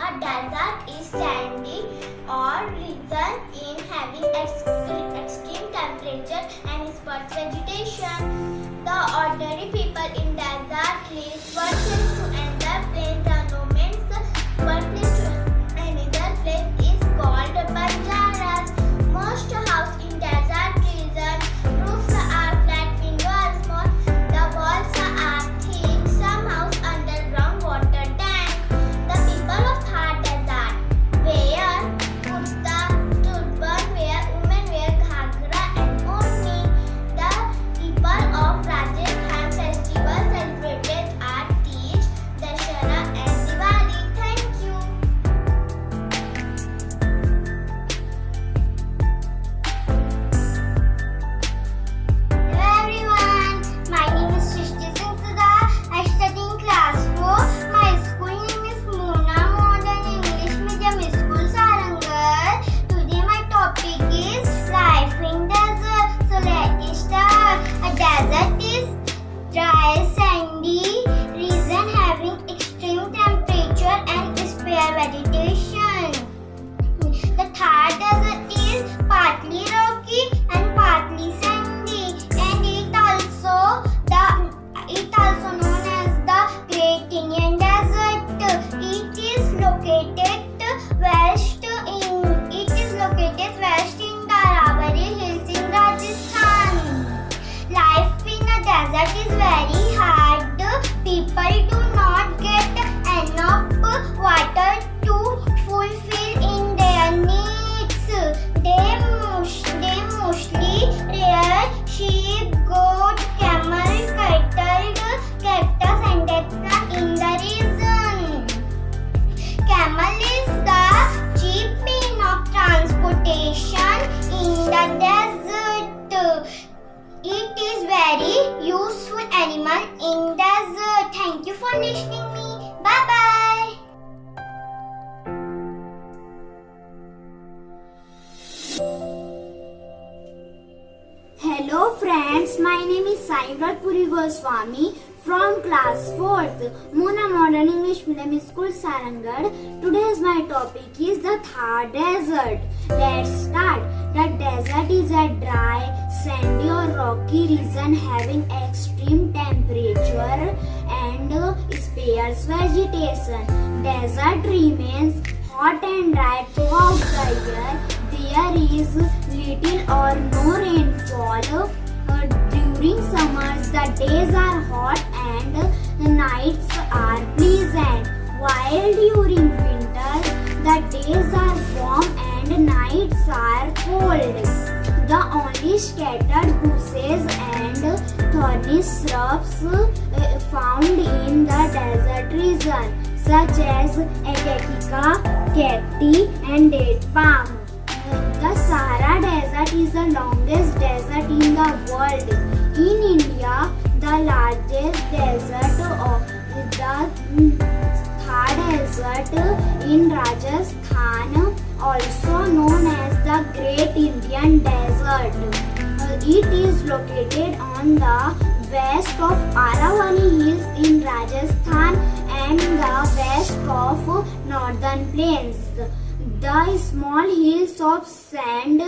A desert is sandy or region in having extreme temperature and sparse vegetation. The ordinary people in desert live one place to another place. The nomads one place to another place is called banjaras. Most houses in desert region roofs are flat, windows are small, the walls are thick. Some house underground water tank. The people of Thar desert wear kurta, turban, women wear ghagra and oni. The people of Rajasthan festivals celebrated are Teej, Dashera and Diwali. Thank you. Hello everyone, my name is Shrishti Singh Sudha. I study in class 4. My school name is Mona Modern English Medium School Sarangarh. Today my topic is life in desert. So let's start. A desert is dry, sandy region having extreme temperature and spare vegetation. The Thar desert is partly rocky and partly sandy, and it also known as the Great Indian Desert. It is located west in Aravalli Hills in Rajasthan. Life in a desert is very hard. People do not get enough water to fulfill in their needs. They mostly rear sheep, goat, camel, cattle, cactus and etc. in the region. Camel is the cheap mean of transportation in the desert. It is very useful animal in desert. Thank you for listening me. Bye bye. Hello friends, my name is Saivrat Puri Goswami from class 4th, Mona Modern English Medium School Sarangarh. Today's my topic is the Thar Desert. Let's start. The desert is a dry, sandy or rocky region having extreme temperature and sparse vegetation. Desert remains hot and dry throughout the year. There is little or no rainfall. During summers, the days are hot and the nights are pleasant, while during winter, the days are warm and nights are cold. The only scattered bushes and thorny shrubs found in the desert region, such as acacia, cacti, and date palm. The Sahara Desert is the longest desert in the world. In India, the largest desert of the Thar Desert in Rajasthan, also known as the Great Indian Desert. It is located on the west of Aravalli Hills in Rajasthan and the west of Northern Plains. The small hills of sand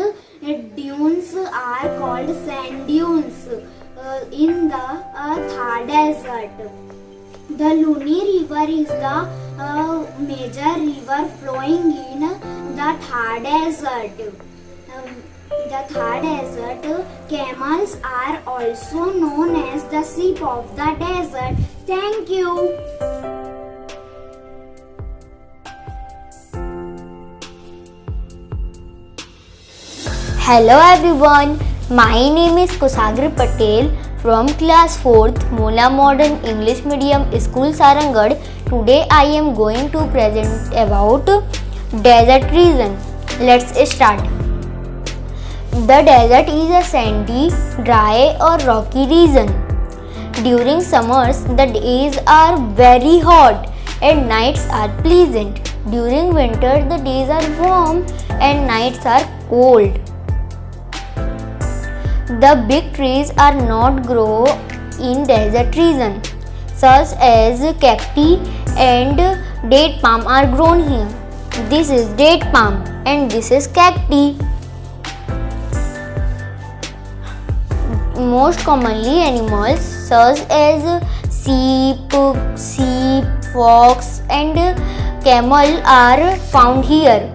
dunes are called sand dunes in the Thar Desert. The Luni River is the major river flowing in the Thar Desert. The Thar Desert, camels are also known as the sheep of the desert. Thank you. Hello everyone, my name is Kusagri Patel from class 4th Mona Modern English Medium School Sarangarh. Today I am going to present about desert region. Let's start. The desert is a sandy, dry or rocky region. During summers, the days are very hot and nights are pleasant. During winter, the days are warm and nights are cold. The big trees are not grow in desert region, such as cacti and date palm are grown here. This is date palm and this is cacti. Most commonly animals such as sheep, fox and camel are found here.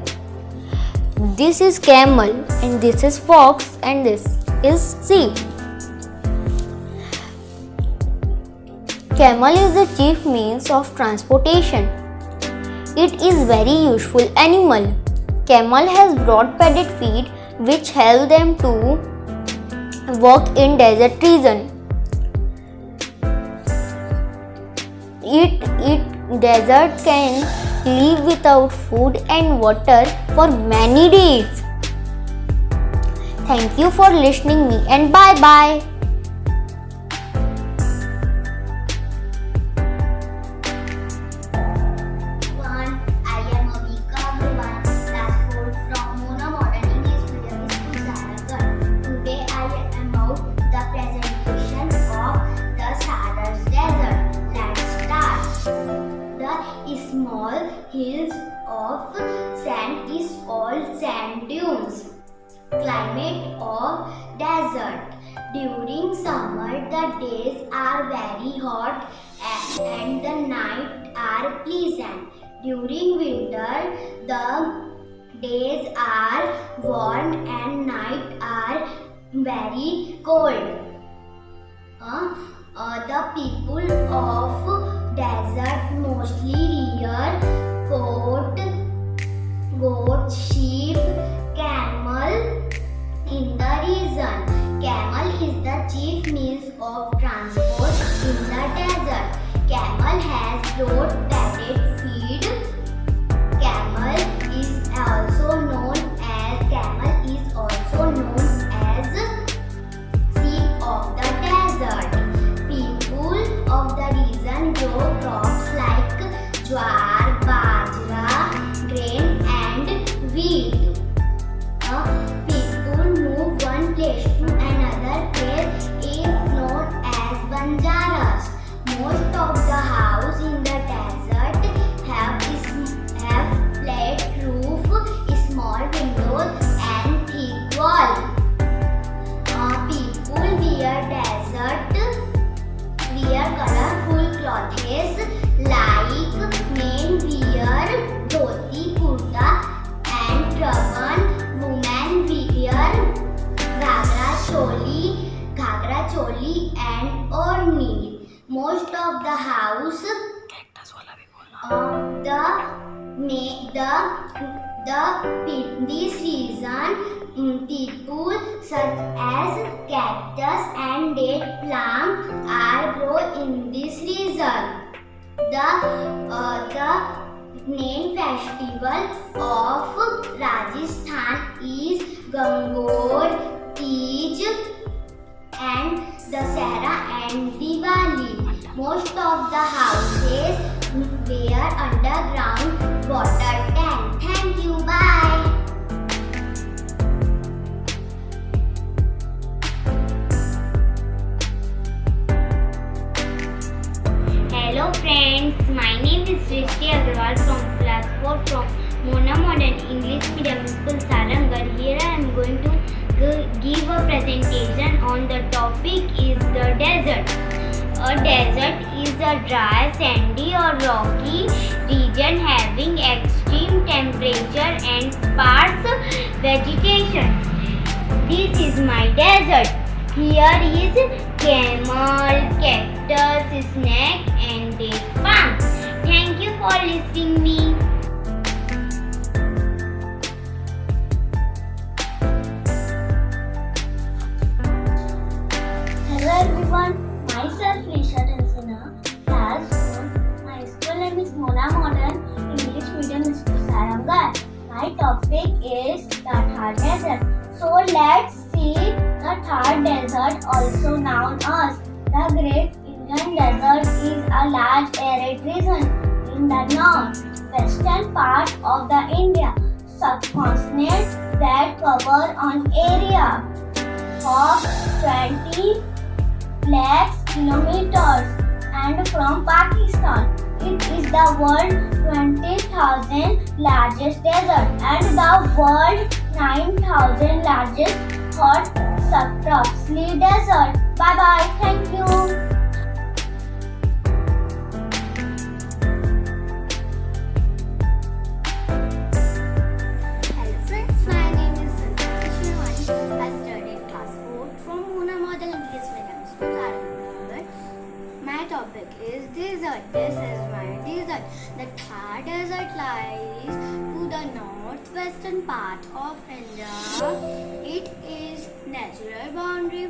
This is camel and this is fox and this is sheep. Camel is the chief means of transportation. It is very useful animal. Camel has broad padded feet which help them to walk in desert region. Desert can live without food and water for many days. Thank you for listening me and bye bye. I am Avika Agrawal, class 4 from Mona Modern English Medium School, Sarangarh. Today I am about the presentation of the Saras Desert. Let's start. The small hills of sand is called sand dunes. Climate of desert. During summer, the days are very hot and the nights are pleasant. During winter, the days are warm and nights are very cold. The people of desert mostly rear goat, sheep, camel in the region. Camel is the chief means of transport in the desert. Camel has broad padded feet. Camel is also known as sheep of the desert. People of the region grow crops like jowar, bajra, grain and wheat. People move one place to another place is known as banjaras. Most of the houses in the desert have flat roof, small windows and thick wall. People wear colorful clothes like men wear dhoti, kurta and turban. Women wear ghagra choli and orni. Most of the house this reason people such as cactus and date palm are grown in this region. The main festival of Rajasthan is Gangor, Teej and Dasara and Diwali. Most of the houses wear underground water tank. Thank you. Bye. Hello friends, my name is Srishti Agrawal from class 4 from Mona Modern English Medium School, Sarangarh. Here I am going to give a presentation on the topic is the desert. A desert is a dry, sandy or rocky region having extreme temperature and sparse vegetation. This is my desert. Here is camel, cactus, snake and date palm. Thank you for listening me. Hello everyone, myself Risha Tensina, class 4. My school name is Mona Modern English Medium School, Sarangarh. My topic is the Thar Desert. So let's see the Thar Desert, also known as the Great Indian Desert, is a large arid region in the north-western part of the India subcontinent that covers an area of 20 lakh kilometers and from Pakistan It is the world's 20,000 largest desert and the world's 9,000 largest hot subtropical desert. Bye bye. Thank you. Hello friends, my name is Sanjana Shivani. I study in class 4 from Mona Model English Medium School, Sarangarh. My topic is desert. This is my desert. The Thar Desert lies to the northwestern part of India. It is natural boundary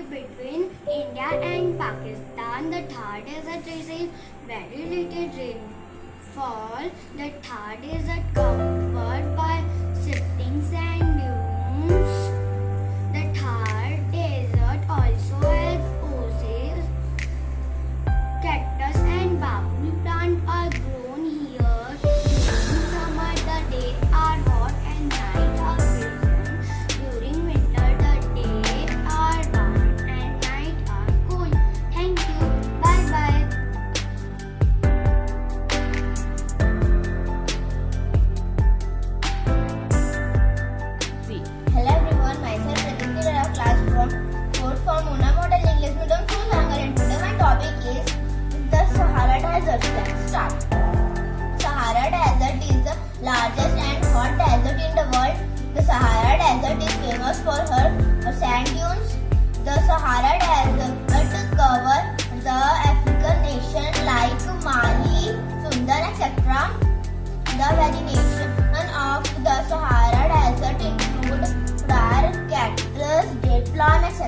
between India and Pakistan. The Thar Desert receives very little rainfall. The Thar Desert covered by shifting sand dunes. The Thar Desert also has oases. Cactus and bamboo plant are grown here. During summer, the days are hot and night are pleasant. During winter, the days are warm and night are cool. Thank you. Bye bye. Hello everyone, myself Pratik of class from 4th from Mona Model English Medium School, Sarangarh, and today my topic is the Sahara Desert. Let's start. Sahara Desert is the largest and hot desert in the world. The Sahara Desert is famous for her sand dunes. The Sahara Desert covers the African nations like Mali, Sudan, etc. The vegetation of the Sahara Desert include rare cactus, date palm, etc.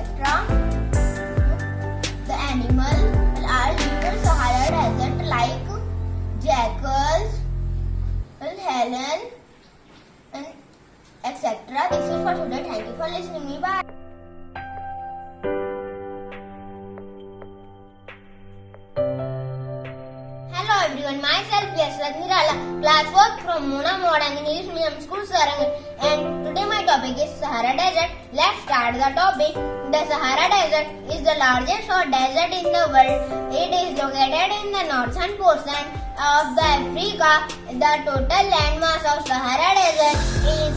The animals are living in Sahara Desert like jackals, helen, and etc. This is for today. Thank you for listening me. Bye. Hello everyone, myself Yashrat Nirala, class 4 from Mona Modern English Medium School, Sarangarh, and today my topic is Sahara Desert. Let's start the topic. The Sahara Desert is the largest hot desert in the world. It is located in the northern portion of the Africa. The total land mass of Sahara Desert is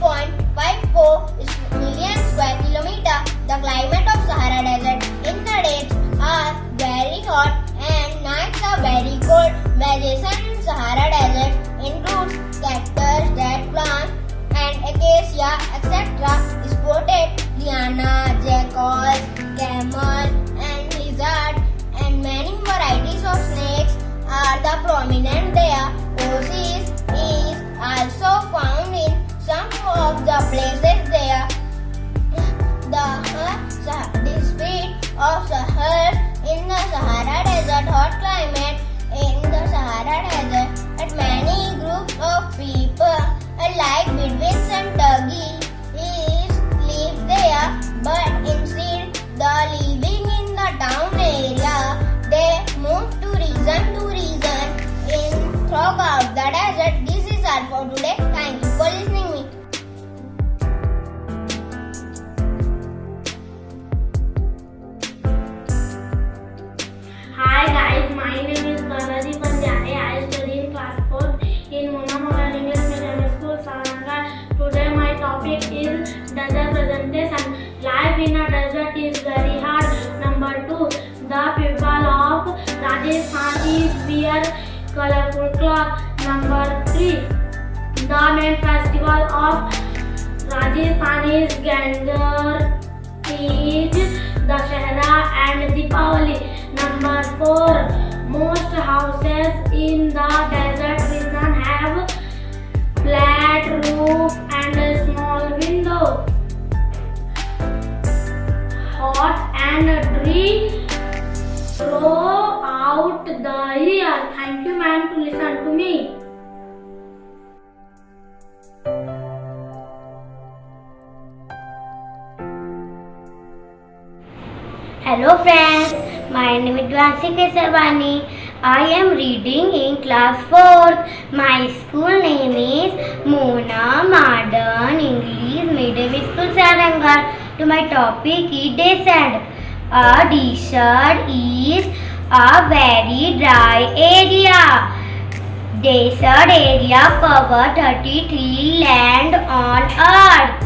8.54 million square kilometer. The climate of Sahara Desert in the days are very hot and nights are very cold. Vegetation in Sahara Desert includes cactus, date palm, and acacia, etc. Spotted liana, jackals, camel, and lizard, and many varieties of snakes are the prominent there. Oasis is also found in some of the places there. The speed of Sahara in the Sahara Desert hot climate in the Sahara Desert, and many groups of people like Bedouins and Turkey live there, but instead the living in the town area, they move to region in throughout the desert. This is all for today. Thank you for listening me. Hi guys, my name is Balaji Panjani. I study in class 4 in Mona Model English Medium School, Sarangarh. Today my topic is desert presentation. Life in a desert is very hard. Number 2, the people of Rajasthan wear colorful cloth. Number 3, the main festival of Rajasthan is Ganger, Teej, Dashera and Deepavali. Number 4, most houses in the desert region have flat roof and a small window. Hot and dry throughout the year. Thank you ma'am to listen to me. Hello friends, my name is Dwansi Kesavani. I am reading in class 4th. My school name is Mona Modern English Medium School, Sarangarh. To my topic is desert. A desert is a very dry area. Desert area cover 33 land on earth.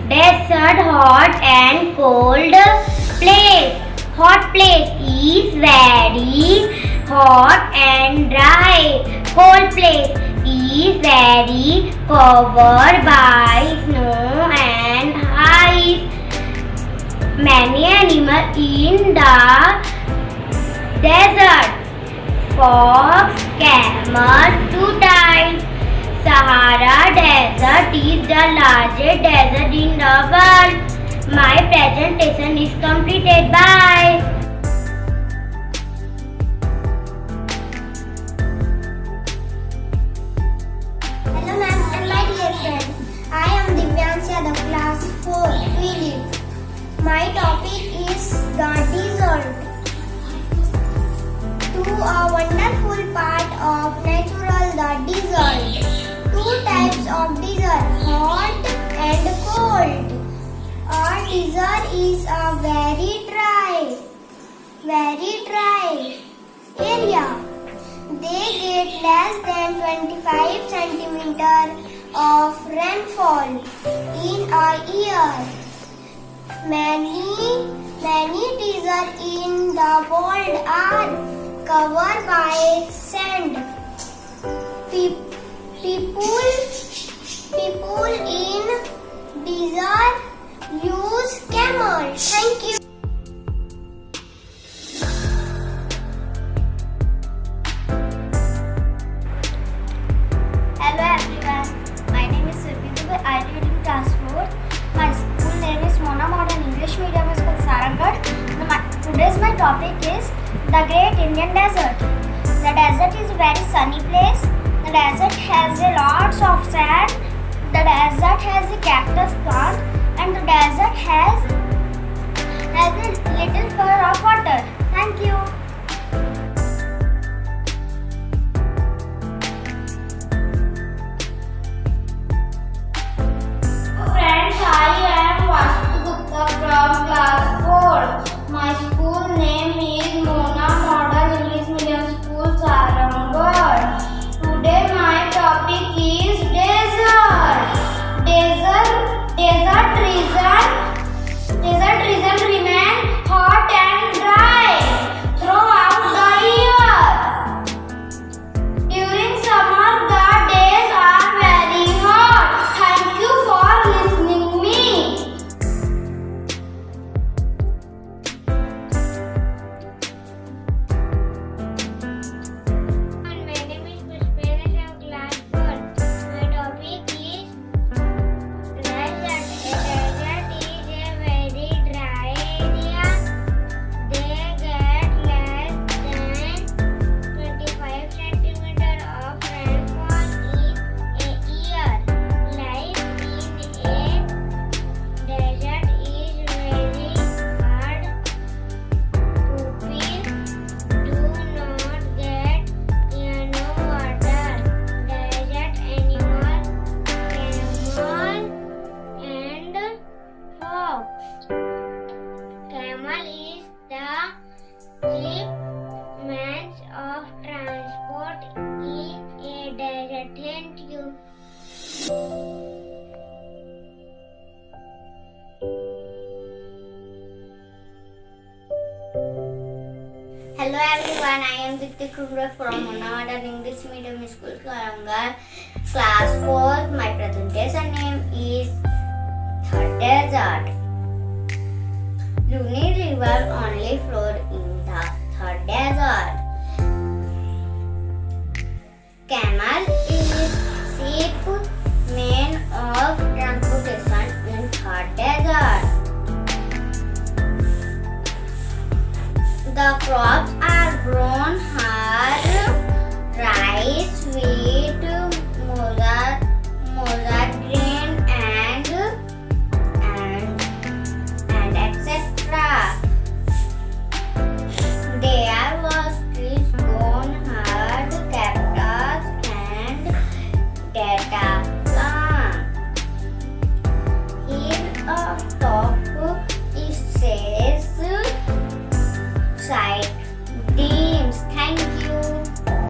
Desert hot and cold place. Hot place is very hot and dry. Cold place is very covered by snow and ice. Many animals in the desert. Fox, camel, tortoise. Sahara Desert is the largest desert in the world. My presentation is completed. Bye. Hello ma'am and my dear friend. I am Divyansha, the class 4 Philip. My topic is the desert. To a wonderful part of natural, the desert. Two types of desert, hot and cold. A desert is a very dry area. They get less than 25 centimeter of rainfall in a year. Many deserts in the world are covered by sand. People in desert use camel. Thank you. Hello everyone. My name is Surbi Dubey. I read in class 4. My school name is Mona Modern English Medium School Sarangarh. Today's my topic is the Great Indian Desert. The desert is a very sunny place. The desert has a lots of sand. The desert has a cactus plant, and the desert has a little fur of water. Thank you. Friends, I am Vastu Gupta from class 4. My school name is Mona Modern English Medium School Sarangarh. Today my topic is desert. Desert region remain hot and dry throughout the year. During summer, the days are very hot. Thank you for listening me. My name is Pushpena from class 4. My topic is desert. A desert is a very dry area. They get less than 25 centimeter of rainfall in a year. Life in a desert is very hard. Pupils do not get enough water. Desert animal, camel and fox. Camel is the cheap means of transport in a desert. Thank you. Hello everyone, I am Dikti Kumra from Mona Modern English Medium School Sarangarh, class 4. My presentation name is The Desert. Luni River only flowed in the third desert. Camel is sheep made of